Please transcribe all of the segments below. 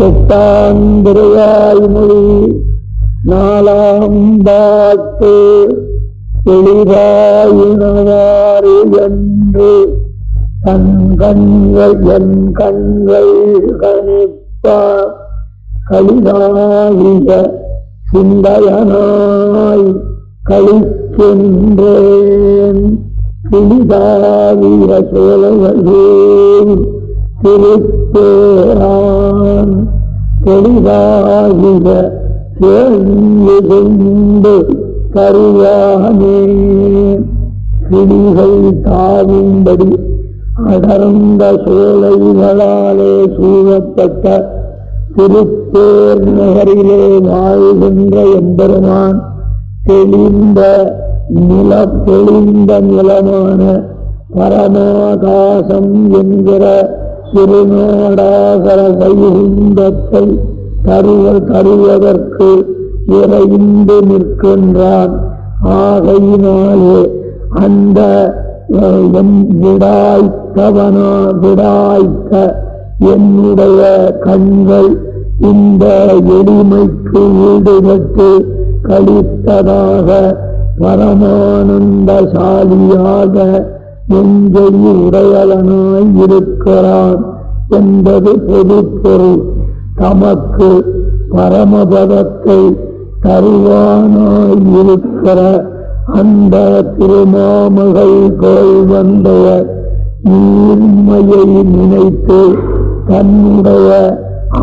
எட்டாந்திரையாய்மொழி நாலாம் பாட்டு எளிதாயினவாறு என்று தன் கண்கள் என் கண்கள் கணிப்ப களிதாகிய சிந்தையனாய் கழிக்கின்றேன் கிளிதாகிய சோலைகளே திருப்பேரான் தெளிவாகிற கேள்விகொண்டு கருவானே கிளிகள் தாவும்படி அடர்ந்த சோலைகளாலே சூழப்பட்ட திருப்பேர் நகரிலே வாழ்கின்ற எம்பெருமான் தெளிந்த நிலமான பரமாகாசம் என்கிற திருநாடாகர வைகுந்தத்தை தருவதற்கு இறைந்து நிற்கின்றான். ஆகையினாலே அந்த விடாய்த்த என்னுடைய கண்கள் இந்த எளிமைக்கு ஈடுபட்டு கழித்ததாக பரமானந்தசாலியாக நெஞ்சை உடையலனாய் இருக்கிறான் என்பது பொதுப்பொருள். தமக்கு பரமபதத்தை தருவானாய் இருக்கிற அந்த திருமாமகள் கோள் வந்தைய நீர்மையை நினைத்து தன்னுடைய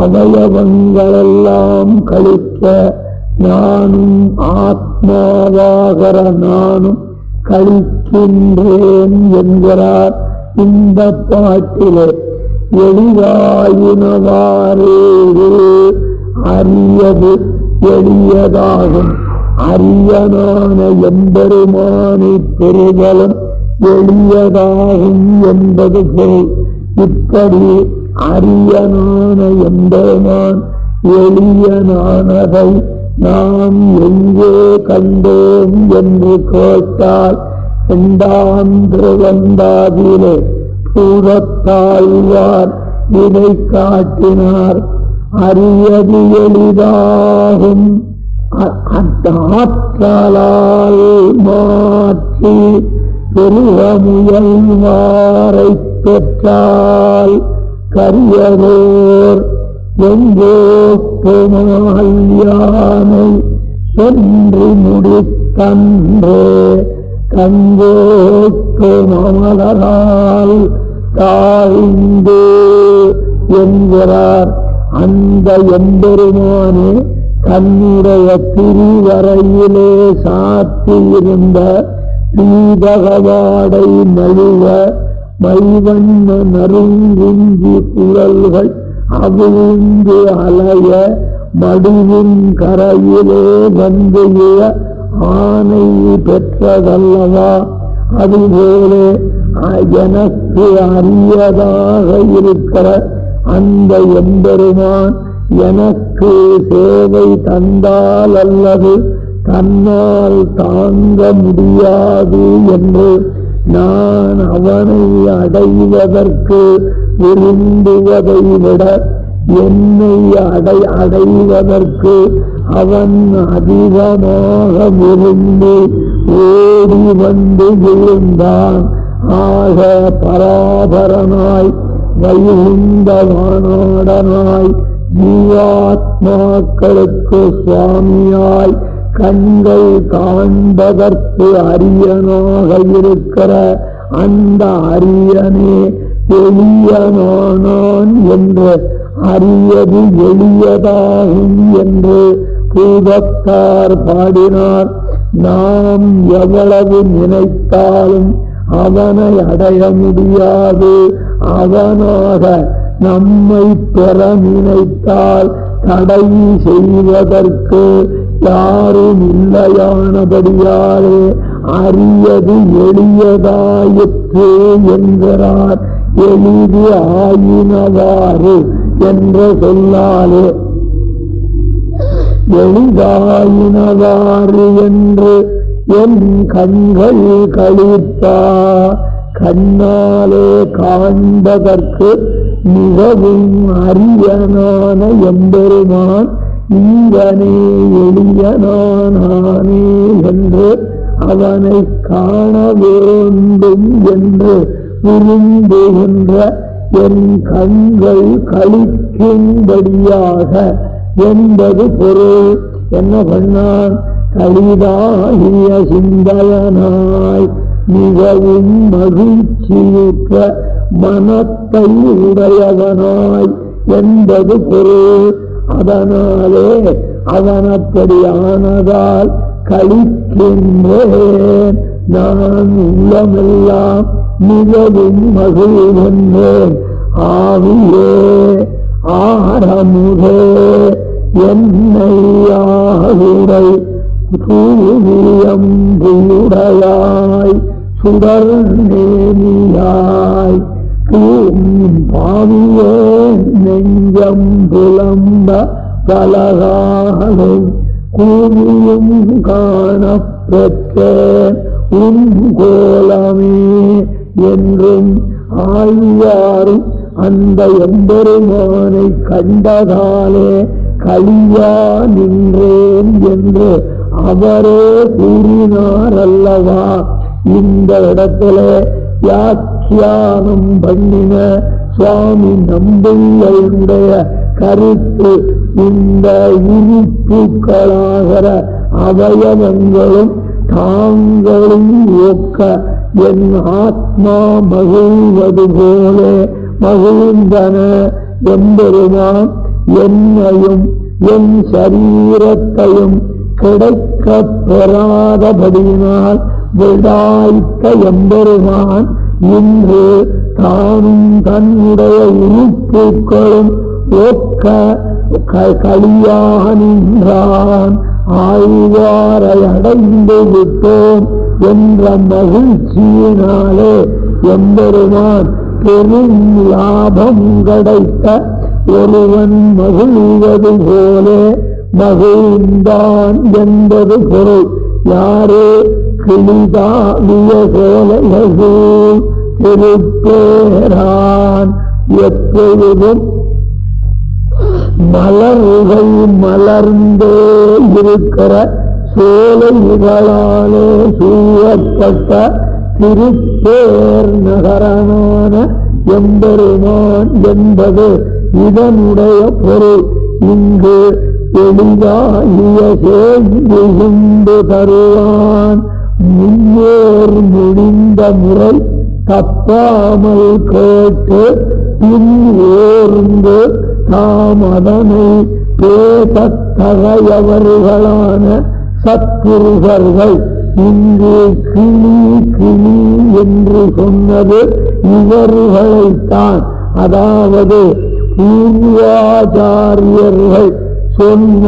அவயவங்களெல்லாம் கழிக்க நானும் ஆத்மாவாகிற நானும் கழிக்கின்றேன் என்கிறார் இந்த பாட்டிலே. எளிதாயினவாறு அரியது எளியதாகும். அரியனான எம்பெருமானை பெறுதலும் எளியதாகும் என்பது போல் இப்படி அரியனான எம்பெருமான் எளியனானதை நாம் எங்கே கண்டோம் என்று கேட்டால் இரண்டாம் திருவந்தாதியிலே பூரத்தாழ்வார் இதை காட்டினார். அரியது எளிதாகும் ஆற்றலால் மாற்றி பெருக முயல்வாரை பெற்றால் கரியதோர் எங்கோக்குமால் யானை என்று முடித்தன்றே கங்கோக்கு மமலரால் தாழ்ந்து என்கிறார். அந்த எம்பெருமானே தன்னுடைய திருவரையிலே சாத்தியிருந்த பீதகவாடை நழுவ மைவண்ண நறுங்குஞ்சி குழல்கள் அவிழ்ந்து அலைய மடுவின் கரையிலே வந்து ஆணை பெற்றதல்லவா? அதுபோல எனக்கு அரியதாக இருக்கிற அந்த எம்பெருமான் எனக்கு சேவை தந்தால் அல்லது தன்னால் தாங்க முடியாது என்று நான் அவனை அடைவதற்கு விரும்புவதை விட என்னை அடைவதற்கு அவன் அதிகமாக விரும்பி ஓடி வந்து விழுந்தான். ஆக பராபரனாய் வைகுந்தவானாடனாய் ஜீவாத்மாக்களுக்கு சுவாமியாய் கண்கள் காண்பதற்கு அரியனாக இருக்கிற அந்த அரியனே எளியனானான் என்று அரியது எளியதாகும் என்று பூதத்தார் பாடினார். நாம் எவ்வளவு நினைத்தாலும் அவனை அடைய முடியாது. அவனாக நம்மை பெற நினைத்தால் தடை செய்வதற்கு யாரும் இல்லையானபடியாலே அரியது எளியதாயிற்று என்கிறார். எளிது ஆயினவாறு என்ற சொல்லாலே எளிதாயினவாறு என்று என் கண்கள் கழித்தா கண்ணாலே காண்பதற்கு மிகவும் அரியனான எம்பெருமான் இங்கனே எளியனானே என்று அவனை காண வேண்டும் என்று விரும்புகின்ற என் கண்கள் களிக்கும்படியாக என்பது பொருள். என்ன பண்ணான்? களிதாகிய சிந்தையனாய் மிகவும் மகிழ்ச்சியுற்ற மனத்தை உடையவனாய் என்பது பொருள். அதனாலே அவனப்படியானதால் களிக்கின்றேன். நான் உள்ளமெல்லாம் மிகவும் மகிழ்கின்றேன். ஆவியே ஆரமுதே என்னையாகுடை தூவியம் புயுடையாய் சுடர்நேமியாய் பாவியே நெஞ்சம் புலம்ப பலகாலும் கூவியும் காணப் பெற்றேன் உன் கோலமே என்றும் ஆழ்வாரும் அந்த எம்பெருமானை கண்டதாலே களியா நின்றேன் என்று அவரே கூறினார் அல்லவா. இந்த இடத்திலே வியாக்கியானம் பண்ணின சுவாமி நம்பிகளுடைய கருத்து இந்த உறுப்புகளாகிற அவயவங்களும் தாங்களும் ஒக்க என் ஆத்மா மகிழ்வது போல மகிழ்ந்தன. எம்பெருமான் என்னையும் என் சரீரத்தையும் கிடைக்க பெறாதபடியினால் விடாய்த்த எம்பெருமான் இன்று தானும் தன்னுடைய உறுப்புகளும் ஒக்க களியாக நின்றான். ஆழ்வாரை அடைந்து விட்டோம் என்ற மகிழ்ச்சியினாலே எம்பெருமான் பெரும் லாபம் கிடைத்த ஒருவன் மகிழ்வது போல மகிழ்ந்தான் என்பது பொருள். யாரே கிளிதாவிய சோலையது திருப்பேரான் எப்பொழுதும் மலர்கள் மலர்ந்தே இருக்கிற சோலைகளாலே சூழப்பட்ட திருப்பேர் நகரனான எம்பெருமான் என்பது இதனுடைய பொருள். இங்கு எளிதாகிய சேர்ந்து தருவான். முன்னோர் முடிந்த முறை தப்பாமல் கேட்டு பின் ஓர்ந்து தாம் அதனை பேசத்தகையவர்களான சத்புருஷர்கள் இங்கு கிளி கிளி என்று சொன்னது இவர்களைத்தான். அதாவது பூர்வாச்சாரியர்கள் சொன்ன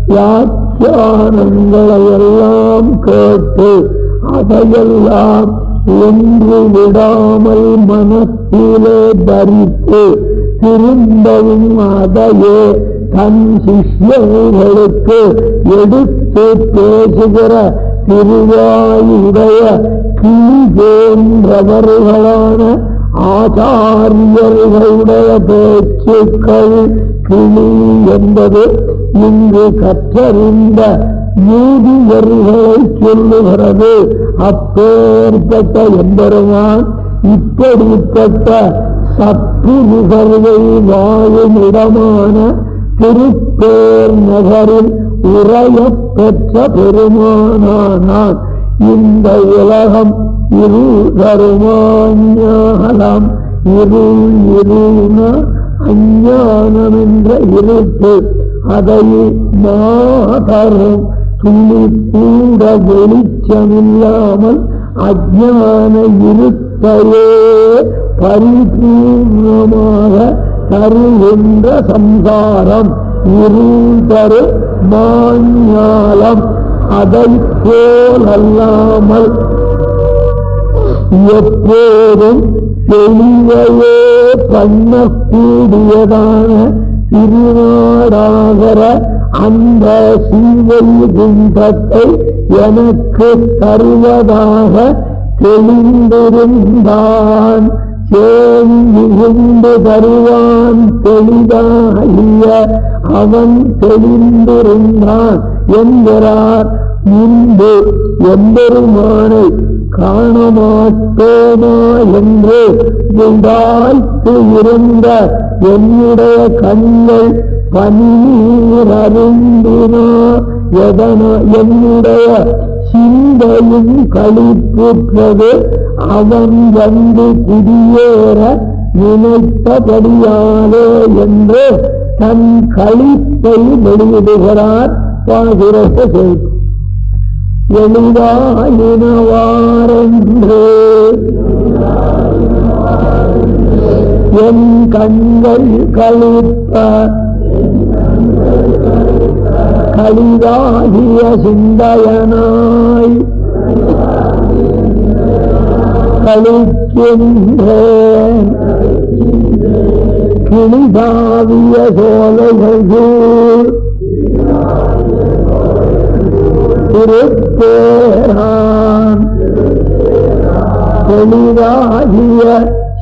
வியாக்கியானங்களை எல்லாம் கேட்டு அதையெல்லாம் ஒன்று விடாமல் மனத்திலே தரித்து திரும்பவும் அதையே தன் சிஷ்யர்களுக்கு எடுத்து பேசுகிற திருவாயுடைய கிளி போன்றவர்களான ஆச்சாரியர்களுடைய பேச்சுக்கள் கிளி என்பது இங்கு கற்றறிந்த மூதியர்களை சொல்லுகிறது. அப்பேற்பட்ட எம்பெருமான் இப்படிப்பட்ட சத்புருஷர்கள் வாழும் இடமான திருப்பேர் நகரில் உரையப் பெற்ற பெருமானான். இந்த உலகம் இருள் தருமாஞானம், இருள் இருள அஞ்ஞானம் என்ற இருட்டு, அதை மாதரும் துளி கூட வெளிச்சமில்லாமல் அஞ்ஞான இருட்டையே பரிபூர்ணமாக தருகின்ற சம்சாரம் இருள் தரு மாஞாலம். அதை போல் அல்லாமல் எப்போதும் தெளிவையே பண்ணக்கூடியதான திருநாடாகிற அந்த சீவைகுண்டத்தை எனக்கு தருவதாக தெளிந்திருந்தான். சேமிகுண்டு தருவான் தெளிதாகிய அவன் தெளிந்திருந்தான் என்கிறார். முன்பு எம்பெருமானை காணமாட்டோமா என்று விடாய்த்து இருந்த என்னுடைய கண்கள் பனீர் அருந்தினா என்னுடைய சிந்தையும் களிப்புற்றது அவன் வந்து குடியேற நினைத்தபடியாலே என்று தன் களிப்பை வெளியிடுகிறார். பாசுரத்தை கேட்கும் எளிதாயினவாரென்று என் கண்கள் களிப்ப களிதாகிய சிந்தையனாய் களிக்கின்றேன். கிளிதாவிய சோலைகள் திருப்பேரான் தெளிவாகிய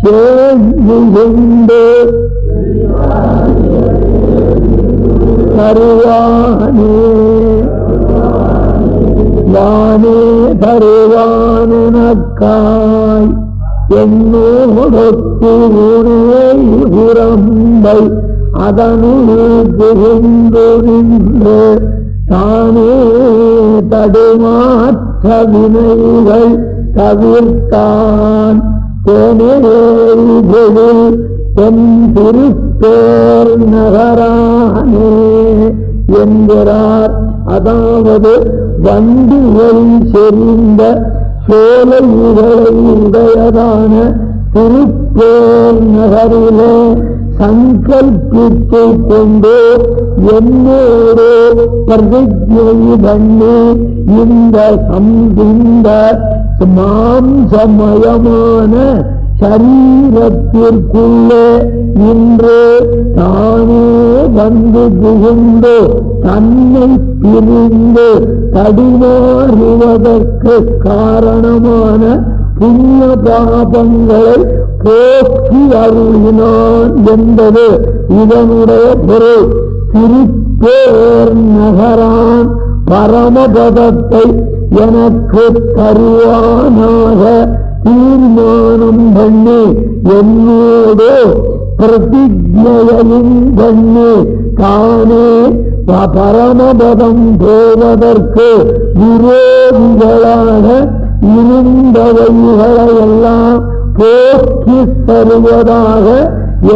சேமிகுண்டு தருவானே வானே தருவானக்காய் என்னோடொத்து உனே உரம்பை அதனுள் புகுந்து நின்று தானே தடுமாற்ற வினைகள் தவிர்த்தான் தேனேறில் தென் திருப்பேர் நகரானே என்கிறார். அதாவது வண்டிகள் செறிந்த சோலைகளை உடையதான திருப்பேர் நகரிலே சங்கல்பித்துக் கொண்டு என்னோடு பிரதிஜை பண்ணி இந்த மாம்சமயமான சரீரத்திற்குள்ளே நின்று தானே வந்து புகுந்து தன்னை பிரிந்து தடுமாறுவதற்கு காரணமான புண்ணிய பாபங்களை போக்கி அருளினான் என்பது இதனுடைய பொருள். திருப்பேர் நகரான் பரமபதத்தை எனக்கு தருவானாக தீர்மானம் பண்ணி என்னோடு பிரதிஜையும் பண்ணி தானே பரமபதம் போவதற்கு விரோதிகளாக இருந்தவைகளையெல்லாம் போக்கி தருவதாக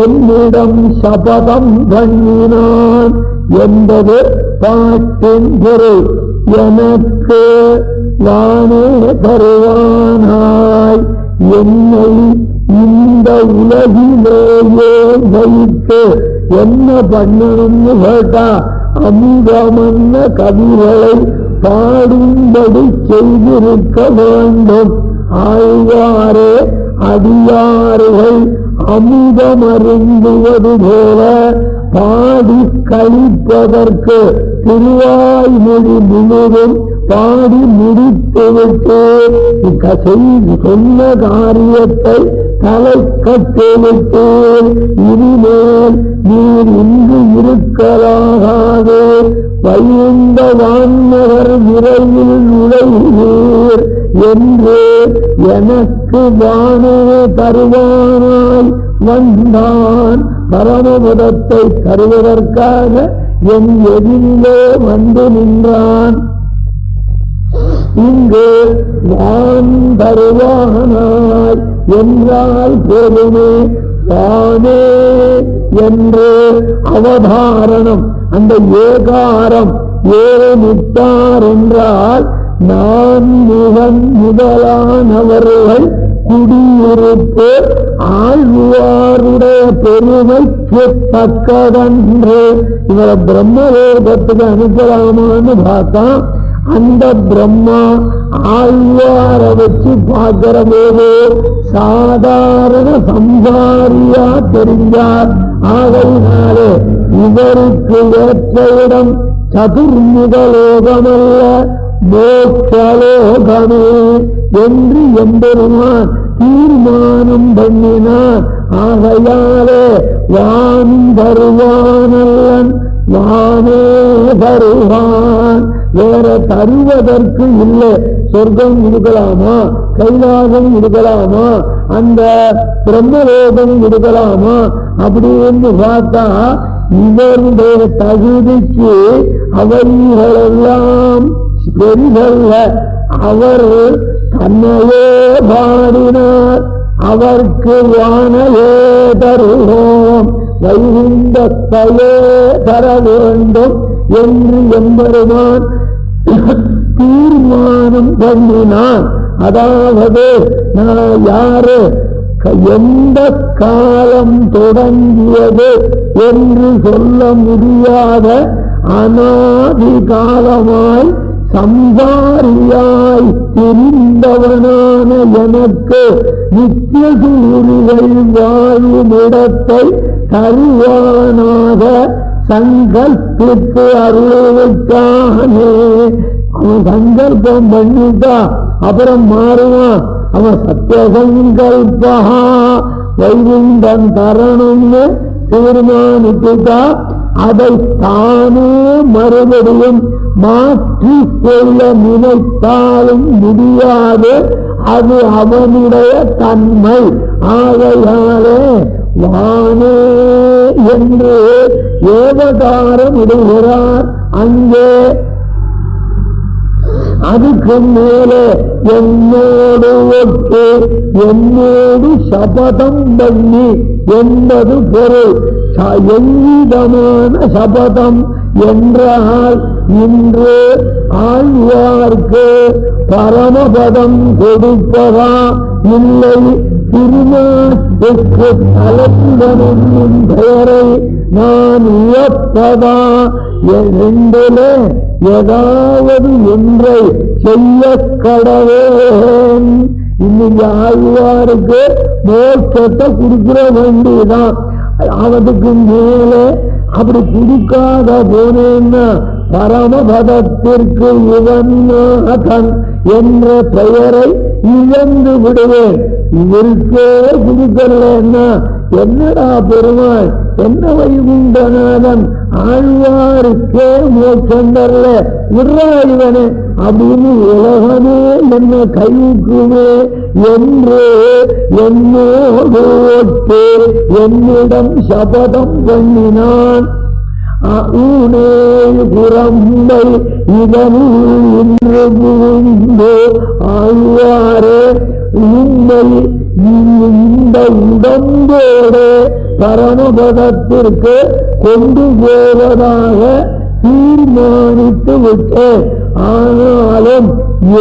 என்னிடம் சபதம் பண்ணினான் என்பது பாட்டின் பொருள். எனக்கு வானே தருவானாய் என்னை இந்த உலகிலேயே வைத்து என்ன பண்ணணும்னு கேட்டா அமுதமன்ன கவிகளை பாடும்படி செய்திருக்க வேண்டும். ஆழ்வாரே அடியாறுகள் அமுதமருந்துவது போல பாடி கழிப்பதற்கு திருவாய்மொழி முழுவதும் பாடி முடித்துவிட்டு சொன்ன காரியத்தை தலை கட்டிவிட்டேன். இனிமேல் நீர் இங்கு இருக்கலாகாது, வைந்த வான்மகர் விரைவில் நுழைவீர் என்று எனக்கு வானே தருவானாய் வந்தான். பரமபதத்தை தருவதற்காக என் எதிரிலே வந்து நின்றான். இங்கு வான் தருவானாய் என்றால் போதுமே, வானே என்று அவதாரணம். அந்த ஏகாரம் ஏனிட்டார் என்றால் நான் முதலானவர்கள் குடியிருப்பு ஆழ்வாருடைய பெருமைக்கு தக்கதன்று. இவரை பிரம்மலோகத்துக்கு அனுப்பலாமான்னு பார்த்தா அந்த பிரம்மா ஆழ்வாரை வச்சு பார்க்கிற போது சாதாரண சம்சாரியா தெரிஞ்சார். ஆகையினாலே இவருக்கு ஏற்ற இடம் சதுர்முக லோகமல்ல, மோட்சலோகமே என்று எம்பெருமான் தீர்மானம் பண்ணினான். ஆகையாலே வான் தருவானல்லன் வானே தருவான். வேற தருவதற்கு இல்லை. சொர்க்கம் கொடுக்கலாமா, கைலாசம் கொடுக்கலாமா, அந்த பிரம்மலோகம் கொடுக்கலாமா அப்படின்னு பார்த்தா இவருடைய தகுதிக்கு அவர்களெல்லாம் பெரிதல்ல. அவர் தன்னையே பாடினார். அவர்க்கு வானையே தருவோம், வைகுந்தத்தையே தர வேண்டும் என்று எம்பெருமான் தீர்மானம் பண்ணினான். அதாவது நான் யாரு, எந்த காலம் தொடங்கியது என்று சொல்ல முடியாத அநாதி காலமாய் சம்சாரியாய் இருந்தவனான எனக்கு நித்திய சூரிகள் வாழும் இடத்தை தருவானாக சங்கல்பித்து அருள்விட்டானே. அவன் சங்கல்பம் பண்ணிட்டா அப்புறம் மாறுவான். அவன் சத்தியசங்கல்பா வைகுண்டம் தரணும்னு தீர்மானித்துட்டா அதை தானே மறுபடியும் மாற்றிக்கொள்ள நினைத்தாலும் முடியாது. அது அவனுடைய தன்மை. ஆகையாலே வானே என்று ஏவதாரம் இடுகிறார். அங்கே அதுக்கு மேலே என்னோடு ஒட்டு என்னோடு சபதம் பண்ணி என்பது பொருள். எவ்விதமான சபதம் என்றால் இன்று ஆழ்வார்க்கு பரமபதம் கொடுப்பதா இல்லை திருநாட்டுக்கு தலைவனும் பெயரை நான் உயர்ப்பதா ரெண்டிலே ஏதாவது ஒன்றை செய்ய கடவேன். இன்னைக்கு ஆழ்வாருக்கு மோட்சத்தை கொடுக்கிற வேண்டியதான். அவனுக்கு மேலே அப்படி கொடுக்காத போனேன்னா பரமபதத்திற்கு இவன் என்ற பெயரை இழந்து விடுவேன். இவருக்கே கொடுக்கலன்னா என்னடா பெருமாள், என்ன வைகுண்டநாதன் ஆழ்வாருக்கே மோட்சம் தரல விடுறாய்வனே அப்படின்னு உலகமே என்ன கைவுக்குமே என்று என்னோடு ஒட்டு என்னிடம் சபதம் பண்ணினான். ஊனே புறம்பை இதனுள் இன்று புகுந்து ஆழ்வாரே உண்மை இந்த உடம்போடு பரமபதத்திற்கு கொண்டு போவதாக தீர்மானித்து விட்டேன். ஆனாலும்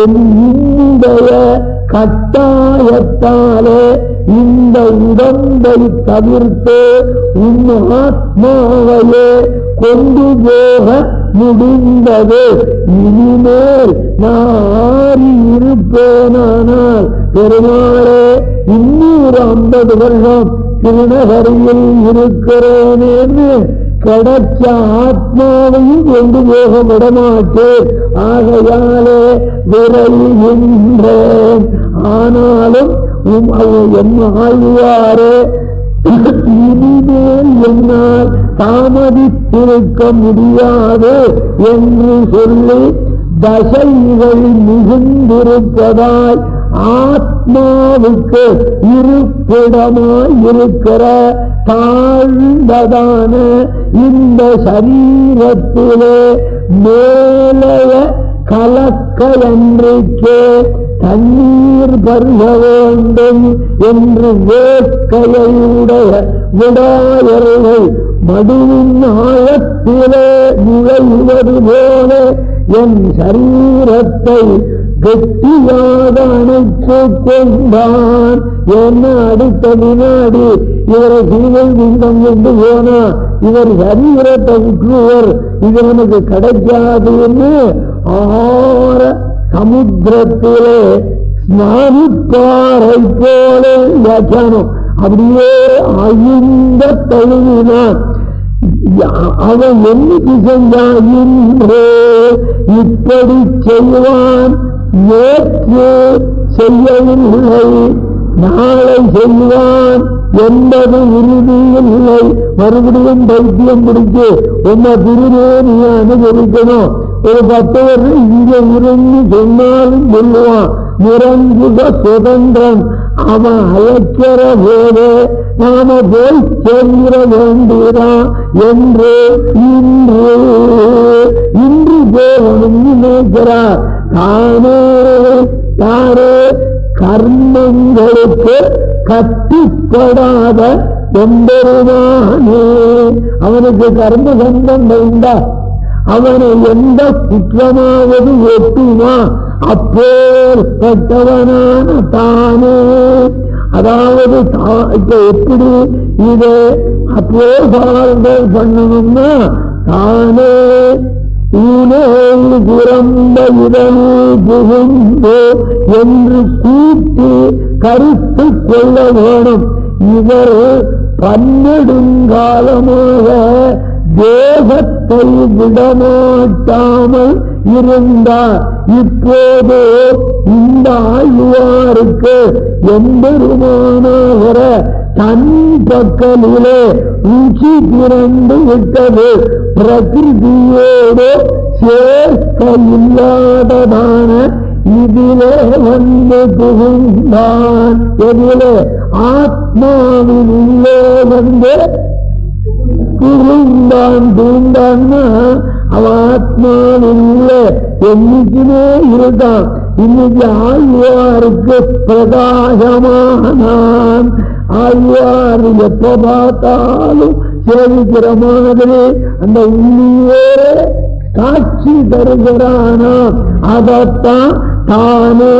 என்னுடைய கட்டாயத்தாலே இந்த உடம்பை தவிர்த்து உன் ஆத்மாவையே கொண்டு போக முடிந்தது. இனிமேல் நான் இருப்பேனானால் பெருமாளே இன்னொரு 50 வருஷம் திருநகரியில் இருக்கிறேனேன்னு கிடைச்ச ஆத்மாவையும் கொண்டு போக விடமாட்டேன். ஆகையாலே விரைகின்றேன். ஆனாலும் என்ன ஆழ்வாரே இனிமேல் என்னால் தாமதித்திருக்க முடியாது என்று சொல்லி தசைகள் மிகுந்திருப்பதாய் ஆத்மாவுக்கு இருப்பிடமாய் இருக்கிற தாழ்ந்ததான இந்த சரீரத்திலே மேலைய கலக்கலன்றைக்கே தண்ணீர் பருக வேண்டும் என்று வேட்கையுடைய விடாயர்கள் மடுவின் ஆழத்திலே நுழைவது போல என் சரீரத்தை கெட்டியாக அணைத்துக் கொண்டான். என்ன அடுத்த வினாடி இவரை சீதை விந்தம் கொண்டு போனா இவர் சரீரத்தை விட்டுருவர், இது எனக்கு கிடைக்காதுன்னு ஆற சமுத்திரத்திலே ஸ்நானிப்பாறை போல வியாக்கியானம் அப்படியே அழிந்த தழுவினான். அவன் என்னைக்கு செஞ்சான் இன்று இப்படி செய்வான், நேற்று செய்யவில்லை, நாளை செய்வான் என்பது உறுதியில் இல்லை. மறுபடியும் பைத்தியம் பிடிச்சு உன்னை திருவே நீ அனுபவிக்கணும். ஒரு 10 வருஷம் இங்க இருந்து சொன்னாலும் சொல்லுவான், நிரஞ்சித சுதந்திரம். அவன் அழைக்கிற போது நாம போய் சேர்ந்திட வேண்டியதான் என்று இன்று தேவனும் நினைக்கிறார். தானே யாரு கர்மங்களுக்கு கட்டிப்படாத எம்பெருமானே. அவனுக்கு கர்ம சம்பந்தம் உண்டா? அவனை எந்த குற்றமாவது ஒட்டுமா? அப்பேற்பட்டவனான தானே. அதாவது இப்ப எப்படி இதை அப்போசால்கள் பண்ணணும்னா, தானே புறம்ப இதனு புகுந்தோ என்று கூட்டி கருத்து கொள்ள வேணும். இவர் பன்னெடுங்காலமாக தேகத்தை விடமாட்டாமல் இருந்தார். இப்போது இந்த ஆழ்வாருக்கு எம்பெருமானாகிற தன் பக்கலிலே ருச்சி திறந்து விட்டது. பிரகிருதியோடு சேர்க்க இல்லாததான இதிலே வந்து புகுந்தான். எதிலே? ஆத்மாவின் உள்ளே வந்து புகுந்தான். தூண்டான்னா அவன் ஆத்மாவின் உள்ளே என்னைக்குமே இருக்கான். இன்னைக்கு ஆழ்வாருக்கு பிரகாசமானான். ஆழ்வார் எப்ப பார்த்தாலும் சேவிக்கிற மாதிரி அந்த உள்ளே காட்சி தருகிறானா. அதத்தான் தானே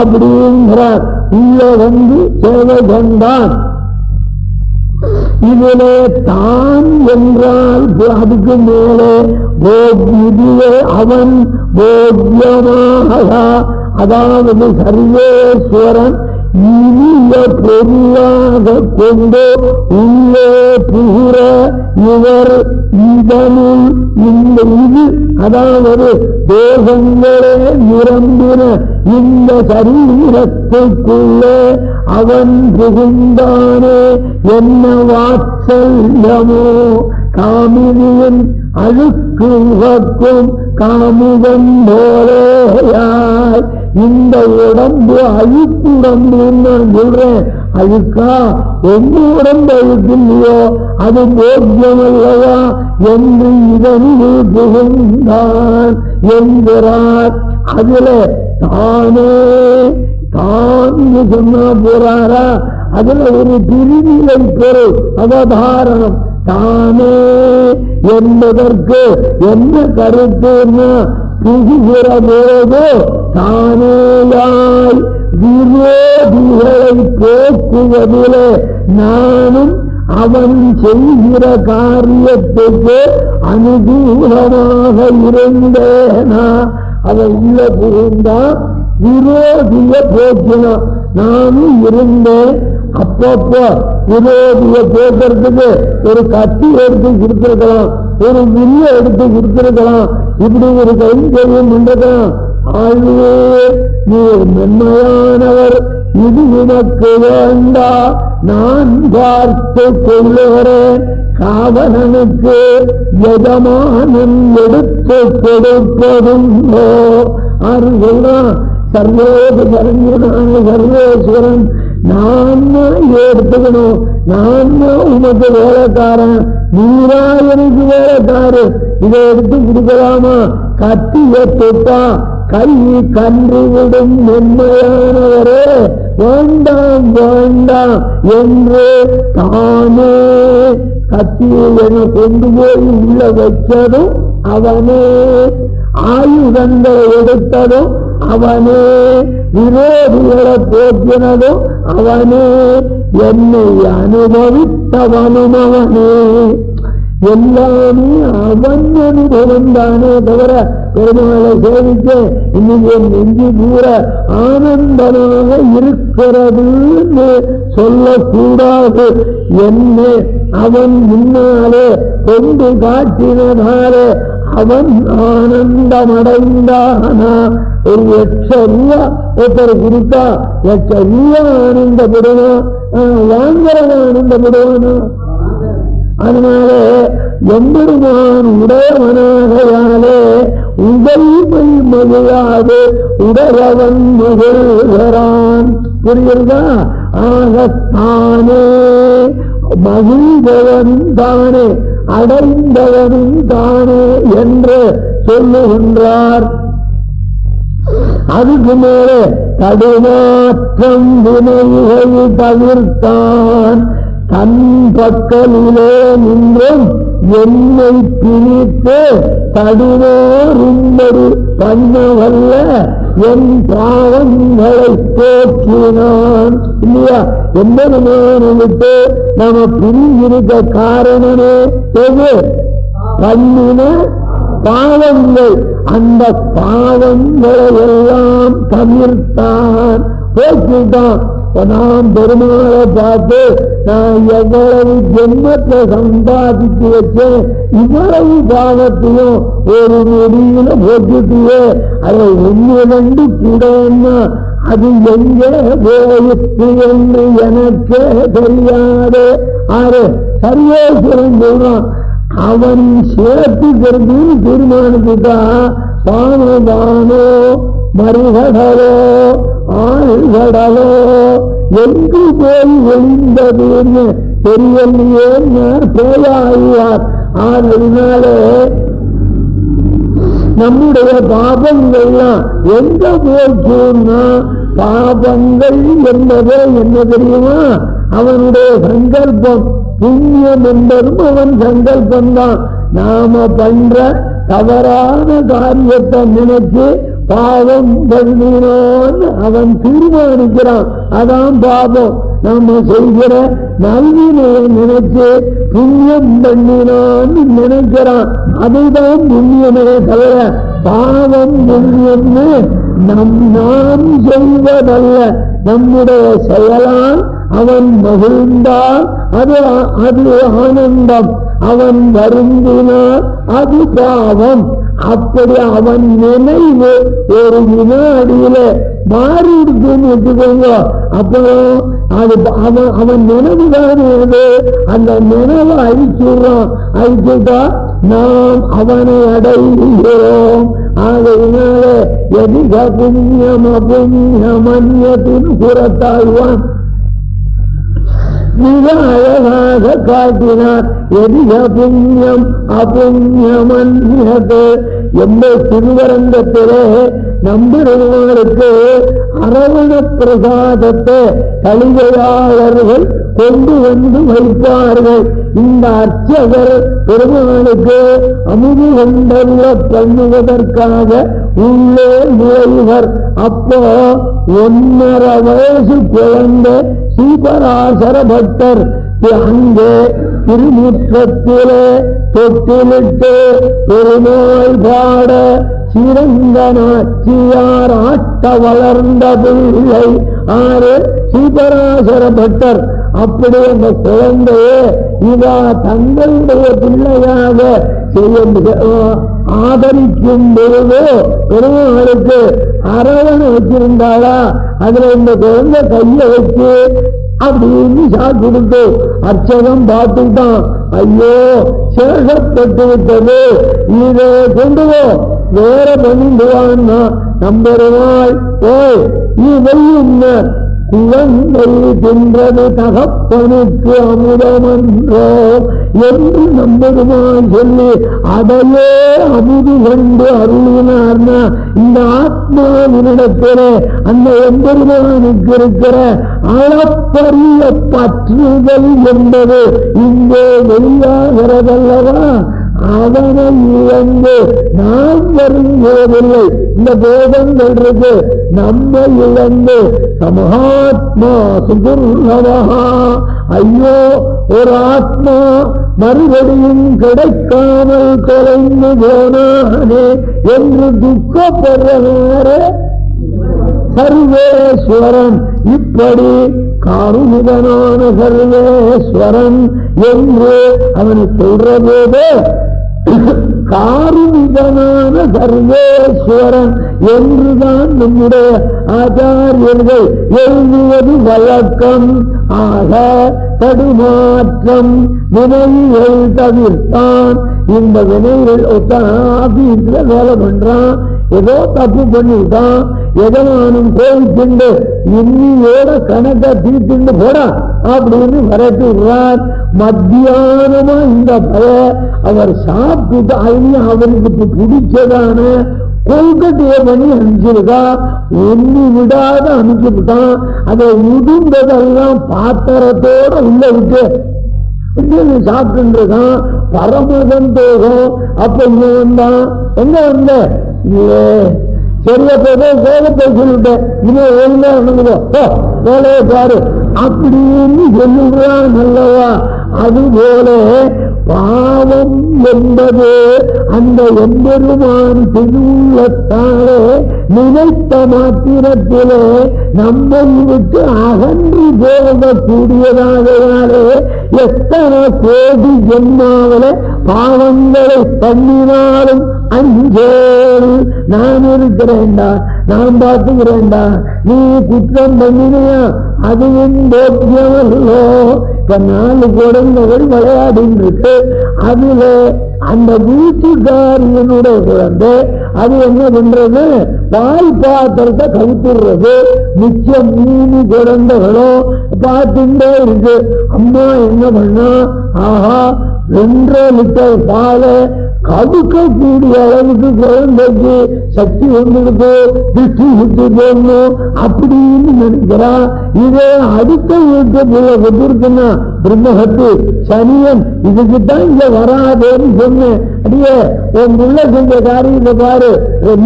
அப்படிங்கிறார். உள்ள வந்து சேவை கண்டான். இதிலே தான் என்றால் அதுக்கு மேலே போகியே அவன் போக்கியமாக, அதாவது சர்வேஸ்வரன் இனிய பொருளாக கொண்டு உள்ளே புகிற இவர் இதனுள் இந்த இது, அதாவது தேகங்களே நிரம்பின இந்த சரீரத்துக்குள்ளே அவன் புகுந்தானே. என்ன வாத்சல்யமோ! காமினியின் அழுக்கு உகக்கும் காமுகன் போலேயாய். இந்த உடம்பு அழுக்குடம்பு நான் சொல்றேன். அழுக்கா? ஒன்று உடம்பு அழுக்கு இல்லையோ, அது போக்கியம் அல்லவா என்று இதனில் புகுந்தான் என்கிறார். அதுல தானே தான் சொன்னா போறாரா? அதுல ஒரு பிரிநிலை பொருள் அவதாரணம். தானே என்பதற்கு என்ன கருத்துன்னா, புகுகிற போது தானேயாய் விரோதிகளை போக்குவதிலே நானும் அவன் செய்கிற காரியத்துக்கு அனுகூலமாக இருந்தேனா. அவன் உள்ள புகுந்தா விரோதிய போக்கினா நானும் இருந்தேன். அப்பப்போ விரோதிய போக்குறதுக்கு ஒரு கத்தி எடுத்து கொடுத்திருக்கலாம், ஒரு வில்ல எடுத்து கொடுத்திருக்கலாம், இப்படி ஒரு கைங்கரியம் பண்ணலாம். ஆழ்வே நீ மென்மையானவர், இது உனக்கு வேண்டா, நான் பார்த்து கொள்ளுகிறேன். காவலனுக்கு எஜமானன் எடுத்து கொடுப்பதுண்டோ? ஆறு சொல்றான், சர்வேது சரஞ்சனான சர்வேஸ்வரன் நான் எடுத்துக்கணும், நான் உனக்கு வேலைக்காரன், நீரா எனக்கு வேலைக்காரு, இதை எடுத்து கொடுக்கலாமா? கத்திய தொட்டா கை கன்று விடும் மென்மையானவரே, வேண்டாம் வேண்டாம் என்று தானே கத்தியை என கொண்டு போய் உள்ள வச்சதும் அவனே, ஆயுதங்களை எடுத்ததும் அவனே, விரோதிகளை போக்கினதும் அவனே, என்னை அனுபவித்தவனும் அவனே. எல்லாமே அவன் அனுபவம் தானே தவிர பெருமாளை சேவிக்க இன்னைக்கு நெஞ்சு கூற ஆனந்தமாக இருக்கிறதுன்னு சொல்லக்கூடாது. என்ன அவன் முன்னாலே கொண்டு காட்டினதாலே அவன் ஆனந்தமடைந்தானா? ஒரு ₹1,00,000 ஒருத்தர் கொடுத்தா ₹1,00,000 ஆனந்தப்படுவான், வாங்குறவன் ஆனந்தப்படுவானா? அதனால எம்பெருமான் உடையவனாகையாலே உடல்மை மகிழாது உடையவன் மகிழ்கிறான். புரியுறதா? ஆகத்தானே மகிழ்ந்தவனும் தானே அடைந்தவனும் தானே என்று சொல்லுகின்றார். அதுக்கு மேலே தடுமாற்றம் வினைகள் தவிர்த்தான் தன் பக்கலிலே நின்றும் என்னை பிரித்து தடுமாறும்படி பண்ணவல்ல என் பாவங்களை போக்கினான். இல்லையா? எம்பெருமானுக்கு நாம பிரிஞ்சிருக்க காரணமே எது? பண்ணின பாவங்கள். அந்த பாவங்களை எல்லாம் தவிர்த்தான், போக்கிட்டான். நாம் பெருமாளை பார்த்து நான் எவ்வளவு ஜென்மத்தை சம்பாதிச்சு வச்சேன், இவ்வளவு பாவத்தையும் ஒரு நொடியில போட்டுட்டியே, அதை 1-2 கூடன்னா அது எங்கே போயிற்று என்று எனக்கே தெரியாது. ஆறு சர்வேஸ்வரன் சொல்றான், அவன் சேர்த்துக்கிறதுன்னு தீர்மானிச்சுட்டான். பாவதானோ மறுகடலோ ஆழ்கடலோ எங்கு போய் ஒளிந்ததுன்னு தெரியலையே பேயாழ்வார். அதனாலே நம்முடைய பாபங்கள்லாம் எங்க போச்சுன்னா, பாபங்கள் என்பதே என்ன தெரியுமா? அவனுடைய சங்கல்பம். புண்ணியம் என்பதும் அவன் சங்கல்பந்தான். நாம பண்ற தவறான காரியத்தை நினைச்சு பாவம் பண்ணினோன்னு அவன் தீர்மானிக்கிறான். அதான் பாவம். நாம செய்கிற நல்வினையை நினைச்சு புண்ணியம் பண்ணினோன்னு நினைக்கிறான். அதுதான் புண்ணியமே தவிர பாவம் புண்ணியம்னு நாம் செய்வதல்ல. நம்முடைய செயலால் அவன் மகிழ்ந்தால் அது ஆனந்தம், அவன் வருந்தினால் அது பாவம். அப்படி அவன் நினைவு ஒரு வினாடியில மாறிடுதுன்னு வச்சுக்கோங்க. அப்புறம் அது அவன் நினைவுதான் அது. அந்த நினைவை அழிச்சுடுறான். அழிச்சுட்டா நாம் அவனை அடைகிறோம். ஆகையினால எதிக புண்ணியம் அபுண்ணியமன்யத்தின் புறத்தாழ்வான் மிக அழகாக காட்டினார். எதிக புண்ணியம் அபுண்ணியமன்யது எந்த திருவரங்கத்திலே நம்பெருமாளுக்கு அரவண பிரசாதத்தை கலிகையாளர்கள் கொண்டு வந்து வைப்பார்கள். இந்த அர்ச்சகர் பெருமாளுக்கு அமுது கொண்டல்ல பண்ணுவதற்காக உள்ளே நுழைவர். அப்போ 1.5 வயசு குழந்தை ஸ்ரீபராசர பட்டர் அங்கே திருமுற்றத்திலே தொட்டிலிட்டு பெருமாள் பாட சிறந்தனாச்சியார் ஆட்ட வளர்ந்த பிள்ளை ஆறு ஸ்ரீபராசர பட்டர். அப்படி அந்த குழந்தையே இவா தங்களுடைய பிள்ளையாக ஆதரிக்கும் பொழுது பெருமாளுக்கு அரவணை வச்சிருந்தாளா, அதுல இந்த குழந்தை கைய வச்சு அப்படின்னு சாப்பிட்டு அர்ச்சகம் பார்த்துட்டான். ஐயோ சேஷப்பட்டு விட்டது, இதை கொண்டு போ வேற பண்ணிடுவான்னா நம்பருவாய். ஓய் இதையும் குழந்தை தின்றது தகப்பனுக்கு அமுதமன்றோ என்று நம்பருமாய் சொல்லி அதையே அமுது கொண்டு அருளினார்னா இந்த ஆத்மாவினிடத்திலே அந்த எம்பெருமானுக்கு இருக்கிற அளப்பரிய பற்றுதல் என்பது இங்கே வெளியாகிறதல்லவா? அவனை இழந்து நாம் வரும்போதில்லை. இந்த போதங்கள் இருக்கு. நம்ம இழந்து சமஹாத்மா சுதுர்லவஹா, ஐயோ ஒரு ஆத்மா மறுபடியும் கிடைக்காமல் தொலைந்து போனானே என்று துக்கப்படுறாரு சர்வேஸ்வரன். இப்படி காருணிகனான சர்வேஸ்வரன் என்று அவனை சொல்ற போது, காருணிகனான சர்வேஸ்வரன் என்றுதான் நம்முடைய ஆச்சாரியர்கள் எழுதுவது வழக்கம். ஆக தடுமாற்றம் வினைகள் தவிர்த்தான். இந்த வினைகள் ஆபீஸ்ல வேலை பண்றான், ஏதோ தப்பு பண்ணிவிட்டான், எதனானும் கோவிச்சுண்டு இன்னியோட கணக்கை தீர்த்துண்டு போடா அப்படின்னு விரட்டி விடுறார். மத்தியானமா இந்த பய அவர் சாப்பிட்டு அவனுக்கு பிடிச்சதான கொல்கட்டைய பண்ணி அனுப்பிச்சிருக்கா. ஒண்ணு விடாத அனுப்பிச்சுட்டான். அதை உடுந்ததெல்லாம் பாத்திரத்தோட உள்ள விட்டு சாப்பிட்டு இருக்கான். பரமசந்தோகம். அப்ப இங்க வந்தான். எங்க வந்த சரியா போதோ கோபத்தை சொல்லிட்டேன், இனிமே ஒழுங்கா நடந்துக்கோ, வேலையை பாரு அப்படின்னு சொல்லுகிறான் அல்லவா. அதுபோல பாவம் என்பது அந்த எம்பெருமான் திருவுள்ளத்தாலே நினைத்த மாத்திரத்திலே நம்மை விட்டு அகன்று போகக்கூடியதாகவே எத்தனை கோடி ஜென்மாவில பாவங்களை பண்ணினாலும் அஞ்சேல் நான் இருக்கிறேன்டா, நான் பார்த்துக்கிறேன்டா, நீ குற்றம் பண்ணினியா அதுவும் போக்கியமல்லோ. இப்ப 4 குழந்தைகள் விளையாடின்னு இருக்கு. அதுல அந்த வீட்டுக்காரியனுடைய குழந்தை அது என்ன பண்றது, பால் பாத்திரத்தை கவுத்துடுறது. மிச்சம் 3 குழந்தைகளும் பார்த்துட்டே இருக்கு. அம்மா என்ன பண்ணா, ஆஹா 2 லிட்டர் பாலை கவுக்கக்கூடிய அளவுக்கு குழந்தைக்கு சக்தி வந்துடுது, திருஷ்டி சுத்தி போடணும் அப்படின்னு நினைக்கிறா. இதே அடுத்த வீட்டு பிள்ளை கொடுத்துருக்குன்னா பிரம்மஹத்து சனியன் இதுக்குத்தான் இங்க வராதேன்னு சொன்னேன். அடியே உன் பிள்ளை செஞ்ச காரியத்தை பாரு,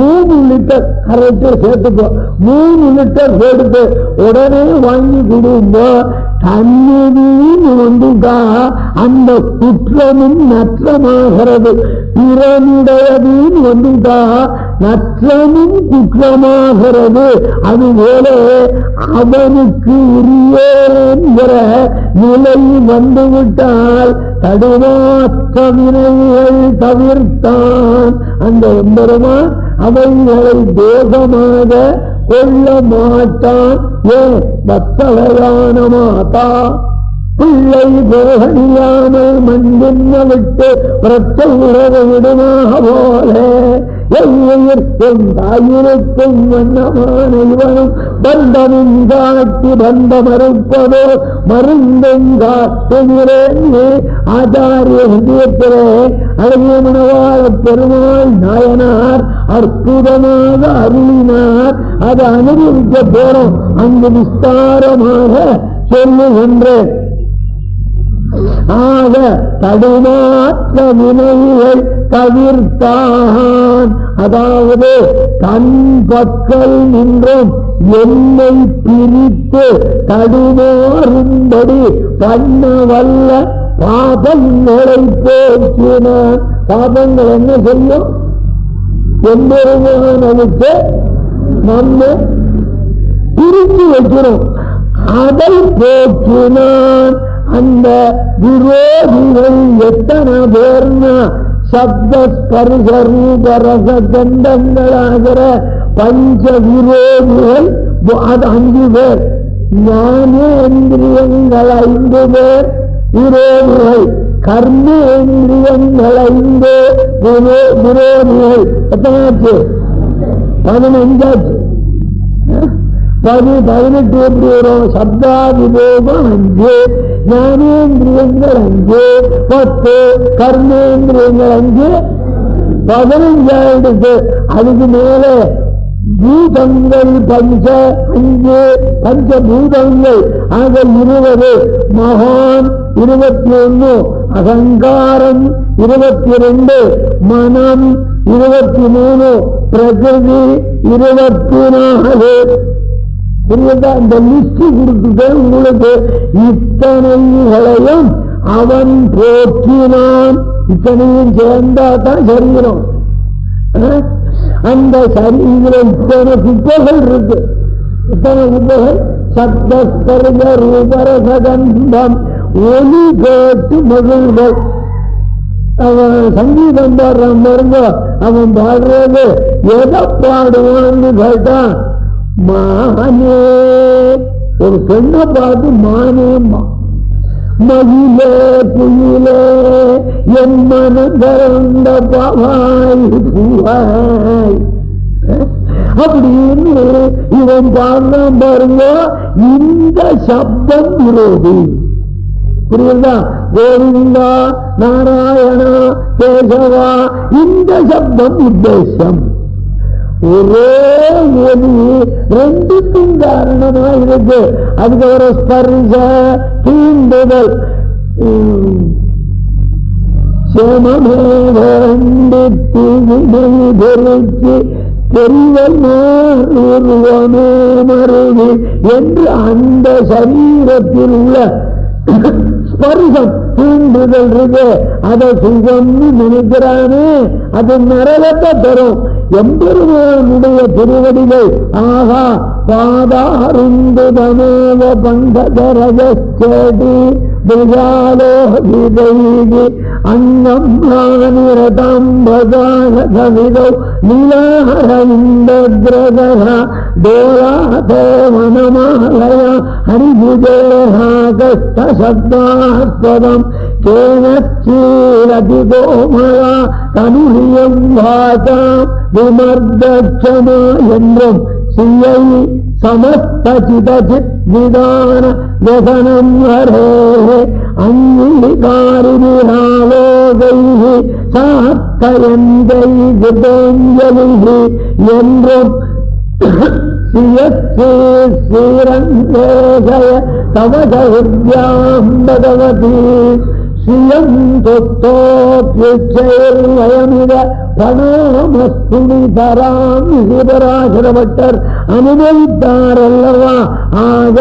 3 லிட்டர் கரைச்சு சேர்த்துக்கோ, 3 லிட்டர் சேர்த்து உடனே வாங்கி கொடுங்க. தண்ணீரின் வந்துட்டா அந்த குற்றமும் நற்றமாகிறது. பிறனுடையதின் வந்துட்டா நற்றமும் குற்றமாகிறது. அதுபோல அவனுக்கு உரியங்கிற நிலை வந்துவிட்டால் தடுமாற்ற வினைகள் தவிர்த்தான். அந்த எம்பெருமான் அவைகளை தேசமாக கொள்ள மாட்டான். ஏன் பக்தவரான மாதா பிள்ளை போகணியாமல் மண்ணின்ன விட்டு பிரச்ச உறவு விடுமாக போல எவ்வுயிர்க்கும் தாயிருக்கும் வண்ணமான இவனும் பந்தமும் காட்டி பந்த மறுப்பதோ மருந்தும் காட்டுகிறேன். ஆச்சாரிய ஹிருதயத்திலே அழகிய மணவாள பெருமாள் நாயனார் அற்புதமாக அருளினார். அதை அனுபவிக்க போறோம். அங்கு விஸ்தாரமாக சொல்லுகின்றேன். ஆக தடுமாற்ற வினைகள் தவிர்த்தான். அதாவது தன் பக்கல் நின்றும் என்னை பிரித்து தடுமாறும்படி பண்ண வல்ல பாபங்களை போக்கினான். பாபங்கள் என்ன செய்யும்? எம்பெருமானுக்கு நம்ம பிரித்து வைக்கிறோம். அதை போக்கினான். அந்த விரோதிகள் எத்தனை பேர்னா சப்த ஸ்பர்ஷ ரூப ரச கண்டங்களாகிற பஞ்ச விரோதிகள் அது 5 பேர். ஞானேந்திரியங்கள் 5 பேர் விரோதிகள். கர்மேந்திரியங்கள் 5 விரோதிகள். எத்தனாச்சு? 15 ஆச்சு. 18 எப்படி வரும்? சப்தாதிபோகம் 5, ஞானேந்திரியங்கள் 5, 10, கர்மேந்திரியங்கள் 5, 15 ஆயிடுச்சு. அதுக்கு மேல பூதங்கள் 5, பஞ்சபூதங்கள் ஆக 20, மகான் 21, அகங்காரம் 22, மனம் 23, பிரகிருதி 24. புரியுதா? இந்த லிஸ்ட் கொடுத்துட்டேன் உங்களுக்கு. இத்தனைகளையும் அவன் போற்றினான். இத்தனையும் சேர்ந்தா தான் சரீரம். அந்த சரீர இத்தனை குப்பைகள் இருக்கு. இத்தனை குப்பைகள் சப்தஸ்பர்க ரூபரசகந்தம் ஒலி கேட்டு மகிழ்கள். அவன் சங்கீதம் பாடுறான் பாருங்க. அவன் பாடுறது எதை பாடுவான்னு கேட்டான், மானே. ஒரு பெண்ணை பார்த்து மானேம்மா, மகிழே புயிலே என் மனந்த பாவாய் பூவாய் அப்படின்னு இவன் பாடுறான் பாருங்க. இந்த சப்தம் விரோதி. புரியுதா? கோவிந்தா நாராயணா கேசவா, இந்த சப்தம் உத்தேசம். ஒரே ஒலி ரெண்டுக்கும் காரணமா இருக்கு. அதுக்கு ஒரு ஸ்பர்ஷ தீண்டுதல். சேமமே வேண்டித்து வினைதெருக்கு தெரிவல் மாறுவமே மருவி என்று அந்த சரீரத்தில் உள்ள ஸ்பர்சம் தீண்டுதல் இருக்கு. அதை சுகம்னு நினைக்கிறானே, அது நரகத்தை தரும். எம்பெருமானுடைய திருவடிகள் ஆகா பாதாருந்துதமேவ பங்கஜரஜேடி விஜாலோகிதைகி அன்னம் நானிரதம்பதானவிதோ நீலாரவிந்தத்ரதர டோலாதே வனமாலய ஹரிபுஜேஹா கஷ்டசப்தாஸ்பதம் கேனச்சீரதி கோமலா தனுரியம் வாசாம் விமர்தட்சமா என்றும் சியை சமஸ்தசிதசித் விதான வசனம் ஹரே அங்கீகாரிவிராலோகைஹி சாத்தயந்தை கிருதோஞ்சலிஹி என்றும் ஸ்ரீரங்கேசய தவசவித்யாம் பகவதி ஸ்ரீயம் தொத்தோத்யச்சைர்வயமித பணமஸ்துணிதராம் சிவராசரபட்டர் அனுபவித்தார் அல்லவா. ஆக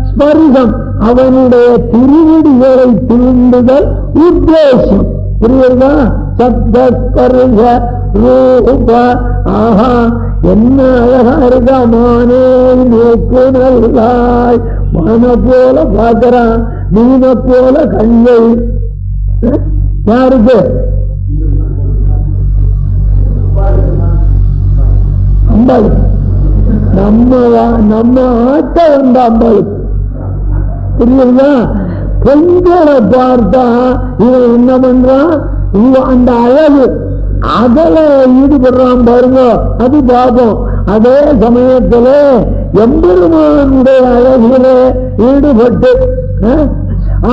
ஸ்பர்சம் அவனுடைய திருவடிகளை தூண்டுதல் உத்தேசம். புரியுதா? சப்தஸ்பர்ஷ ரூப. ஆஹா என்ன அழகா இருக்கா. மானே நோக்கு நல்லாய். மான போல பார்க்கிறான், மீன போல கண்கள். யாருக்கு? அம்பாளுக்கு. நம்ம ஆட்ட வந்த அம்பாளுக்கு. புரியுதா? பெண்களை பார்த்தா இவன் என்ன பண்றான், இவன் அந்த அழகு அதுல ஈடுபடுறான் பாருங்க, அது பாபம். அதே சமயத்துல எம்பெருமானுடைய அழகில ஈடுபட்டு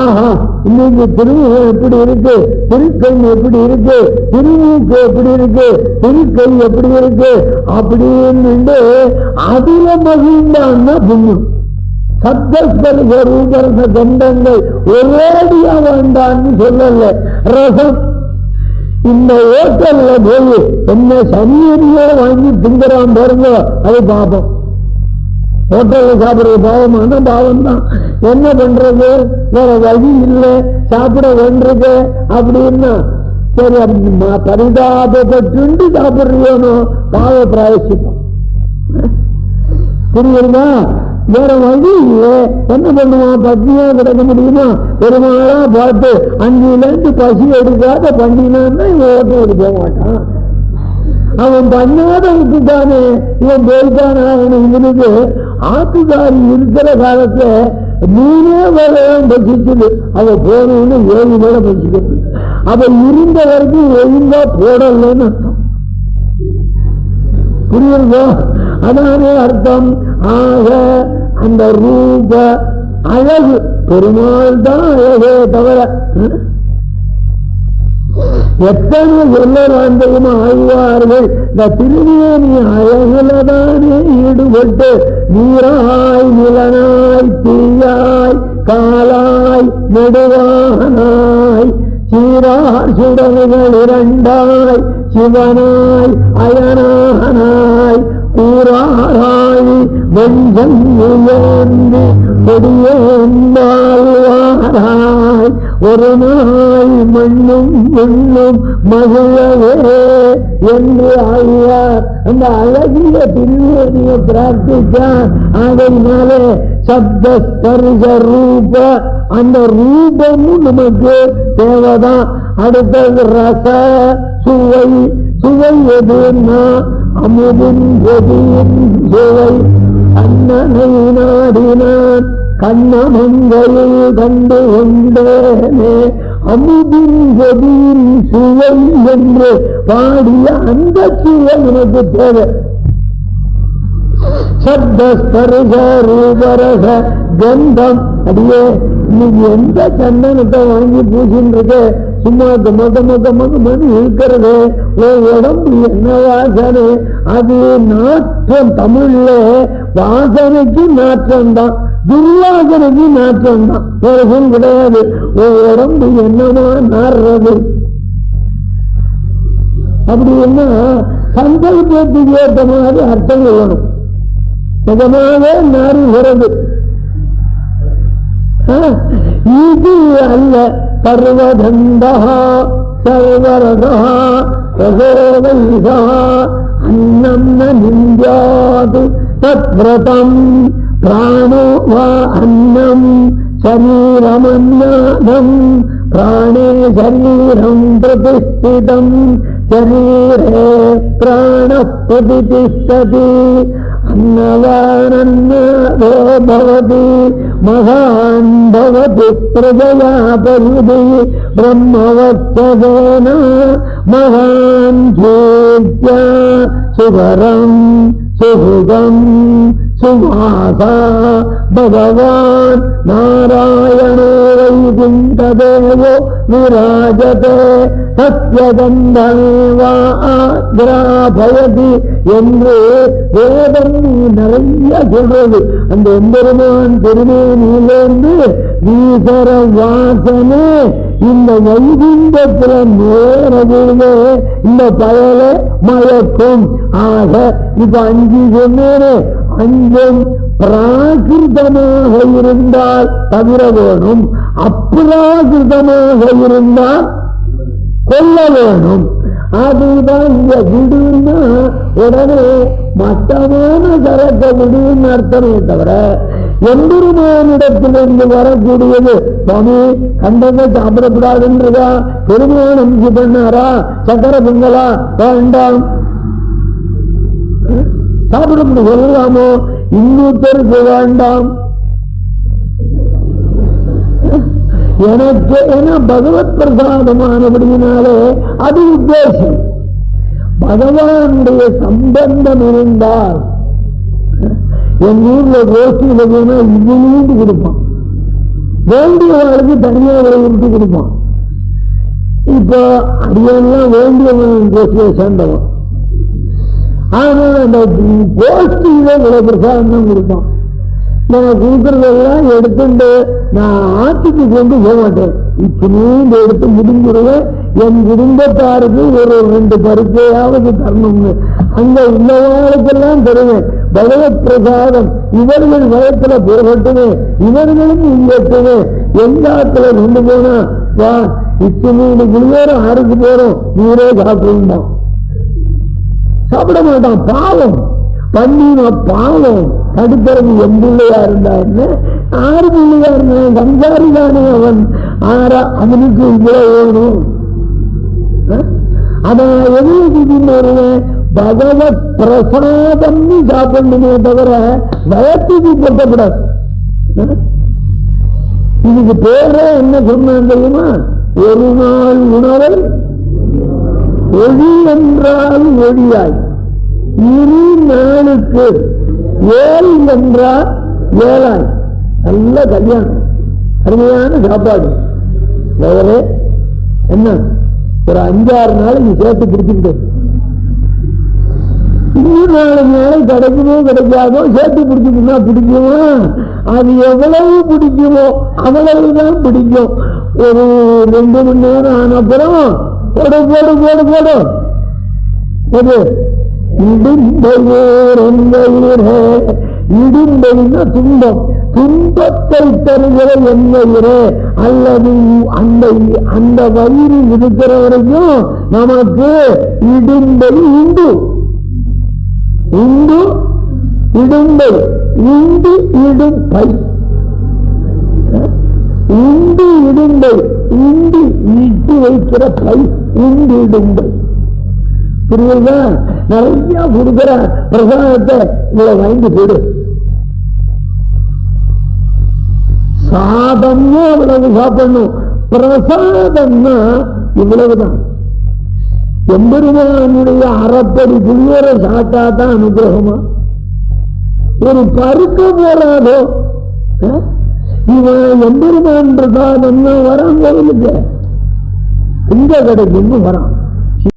ஆஹா இன்னைக்கு திருமுகம் எப்படி இருக்கு, திருக்கண் எப்படி இருக்கு, திருமூக்கு எப்படி இருக்கு, திருக்கை எப்படி இருக்கு அப்படின்னு அதுல மகிழ்ந்தான்னா புண்ணியம். சப்தஸ்பர்ஷ ரூபரச கண்டங்கள் ஒரேடியா வேண்டான்னு சொல்லல. ரசம் இந்த ஓட்டல்ல போய் என்ன சரியோ வாங்கி திங்குறான் பாருங்க, அது பாபம். ஹோட்டல்ல சாப்பிடுறது பாவமான பாவம் தான். என்ன பண்றது, வேற வழி இல்லை, சாப்பிட வேண்டிருக்கு அப்படின்னா சரி பரிதாபப்பட்டு சாப்பிடுறியோனோ பாவ பிராயசித்தம். புரியுதா? வேற வழி என்ன பண்ணுவான், பத்தியா கிடக்க முடியுமா? பெருமாளா பார்த்து அங்கிலிருந்து பசி எடுக்காத பண்ணினான்னா இவன் ஓட்டம் எடுக்க மாட்டான். அவன் பண்ணாத விட்டுட்டானே, இவன் போய்த்தானே. இவனுக்கு ஆத்துக்காரி இருக்கிற காலத்துல 3 வேலையும் பசிச்சுது. அவ போனோன்னு 7 வேலை பசிக்கிறது. அவ இருந்த வரைக்கும் ஒழுங்கா போடலன்னு அர்த்தம். புரியுதோ? அதானே அர்த்தம். ஆக அந்த ரூப அழகு பெருமாள் தான் அழகே தவிர எத்தனை சொல்லலாந்தையும் ஆழ்வார்கள் இந்த திருவேணி அழகுலதானே ஈடுபட்டு நீராய் நிலனாய் தீயாய் காலாய் நெடுவானாய் சீரார் சுடல்கள் இரண்டாய் சிவனாய் அயனானாய் கூறாராய் வெஞ்சங்கி கொடியேந்தாழ்வாராய் ஒரு நாய் மண்ணும் விண்ணும் மகிழவே என்று ஆழ்வார் அந்த அழகிய திருவேணியை பிரார்த்தித்தார். அதனாலே சப்த ஸ்பர்ஷ ரூப அந்த ரூபமும் நமக்கு தேவைதான். அடுத்தது ரச சுவை. சுவை எதுன்னா அமுதின் கொதியின் சுவை. கண்ணனை நாடினான் கண்ணமங்கையில் கண்டு கொண்டேனே அமுதின் கொதியின் சுவை என்று பாடிய அந்த சுவை எனக்கு தேவை. சப்த ஸ்பர்ஷ ரூபரச கந்தம். அடியே இன்னைக்கு எந்த சந்தனத்தை வாங்கி பூசின்னு சும்மா மொத்தமொத்தமாக இருக்கிறது உடம்பு என்ன வாசனை? அது நாற்றம். தமிழ்ல வாசனைக்கு நாற்றம் தான், துர்வாசனைக்கு நாற்றம் தான், வேறு கிடையாது. உடம்பு என்னமா நாடுறது அப்படின்னா சங்கல்பத்துக்கு ஏற்ற மாதிரி அர்த்தம் வேணும். நிஜமாக நாறுகிறது இது அல்ல. பர்வதந்தா சர்வரதா ரசோவைதா அன்னம் நிந்தியாது தத்வ்ரதம் பிராணோ வா அன்னம் சரீரமன்னாதம் பிராணே சரீரம் பிரதிஷ்டிதம் சரீரே பிராண பிரதிஷ்டதி अन्नवानन्नादो भवति महान् भवति प्रजया परिधि ब्रह्मवत्सवेन महान् कीर्त्या सुभरं सुभुगं सुवासा भगवान् नारायणो वैकुण्ठदेवो विराजते सत्यगन्धमेवा आग्राभयति என்று வேதம் நிறைய சொல்றது. அந்த எம்பெருமான் திருமேனியிலிருந்து வீசர வாசனை இந்த வைகுண்டத்துல நேரவே இந்த பயல மயக்கும். ஆக இப்ப 5 சொன்னேனே, 5 பிராகிருதமாக இருந்தால் தவிர வேணும், அப்ராகிருதமாக இருந்தால் கொல்ல வேணும். அதுதான் இங்க விடுன்னா உடனே மட்டமான சரக்க விடுன்னு அர்த்தமே தவிர எம்பெருமானிடத்திலிருந்து வரக்கூடியது சுவாமி கண்டதை சாப்பிடக்கூடாதுன்றதா? பெருமான் அம்சு பண்ணாரா? சக்கர பொங்கலா? வேண்டாம் சாப்பிட சொல்லலாமோ? இன்னொருத்தருக்கு வேண்டாம். எனக்கு என பகவத் பிரசாதமானபடியினாலே அது உத்தேசம். பகவானுடைய சம்பந்தம் இருந்தால் என் ஊர்ல கோஷ்டியில போனா இவ்வளவு கொடுப்பான், வேண்டியவர்களுக்கு தனியாக விட்டு கொடுப்பான். இப்ப அடியெல்லாம் வேண்டியவன் கோஷ்டியை சேர்ந்தவன், ஆனா அந்த கோஷ்டியில இவ்வளவு பிரசாதம் கொடுப்பான். நான் கொடுக்கறதெல்லாம் எடுத்துட்டு நான் ஆற்றுக்கு கொண்டு போக மாட்டேன், இத்தனையும் எடுத்து முடிஞ்சிருவேன். என் குடும்பத்தாருக்கு ஒரு 2 பருக்கையாவது தரணும்னு அங்க உள்ளவாளுக்கெல்லாம் தருவேன். பகவத் பிரசாதம் இவர்கள் வயத்துல போகட்டுமே, இவர்களும் இங்கட்டுமே. எல்லாத்துல கொண்டு போனா வா இத்தனை குளிரும் 6க்கு போறோம், நீரே சாப்பிடுதான். சாப்பிட மாட்டான், பாவம் பண்ணின பாவம். தடுக்கிறது என் பிள்ளையா இருந்தா என்ன, 6 பிள்ளையா இருந்தான், கஞ்சாரி தானே அவன். அவனுக்கு இவ்வளவு வேணும். அதான் எதுக்கு வருவேன், பகவத் பிரசாதம் சாப்பிடணுமே தவிர வயத்துக்கு கொட்டப்படாது. இதுக்கு பேரே என்ன சொன்னான் தெரியுமா? ஒரு நாள் உணவை ஒளி என்றால் ஒளியாய், 2 நாளுக்கு 7 என்றால் 7ஆய். நல்ல கல்யாணம், அருமையான சாப்பாடு. வேறு என்ன ஒரு 5-6 நாளைக்கு சேர்த்து பிடிச்சிட்டு, இன்னும் 4 நாளைக்கு கிடைக்குமோ கிடைக்காதோ சேர்த்து பிடிச்சிட்டுனா பிடிக்குமோ? அது எவ்வளவு பிடிக்குமோ அவ்வளவுதான் பிடிக்கும். ஒரு 2 மணி நேரம் ஆனப்புறம் போடு போடு போடு போடு எது இடும்பையோர் என்பயிரே. இடும்பைன்னா துன்பம், துன்பத்தை தருகிற என்பயிரே. அல்லது அந்த வயிறு இருக்கிற வரைக்கும் நமக்கு இடும்பை உண்டு. உண்டு இடும்பை, உண்டு இடும்பை, உண்டு இடும்பை, உண்டு இட்டு வைக்கிற பை, உண்டு இடும்பை. புரியுதா? நிறைய கொடுக்கிற பிரசாதத்தை இவ்வளவு வாங்கி போடு. சாதம்னா இவ்வளவு சாப்பிடணும், பிரசாதம்னா இவ்வளவுதான். எம்பெருமானுடைய அறப்படி புள்ளியரை சாப்பிட்டாதான் அனுகிரகமா. ஒரு பருக்க போறாதோ இவன் எம்பெருமான் பிரசாதம்னா வரான் கோவிலுக்கு, இங்க கிடைக்குன்னு வரான்.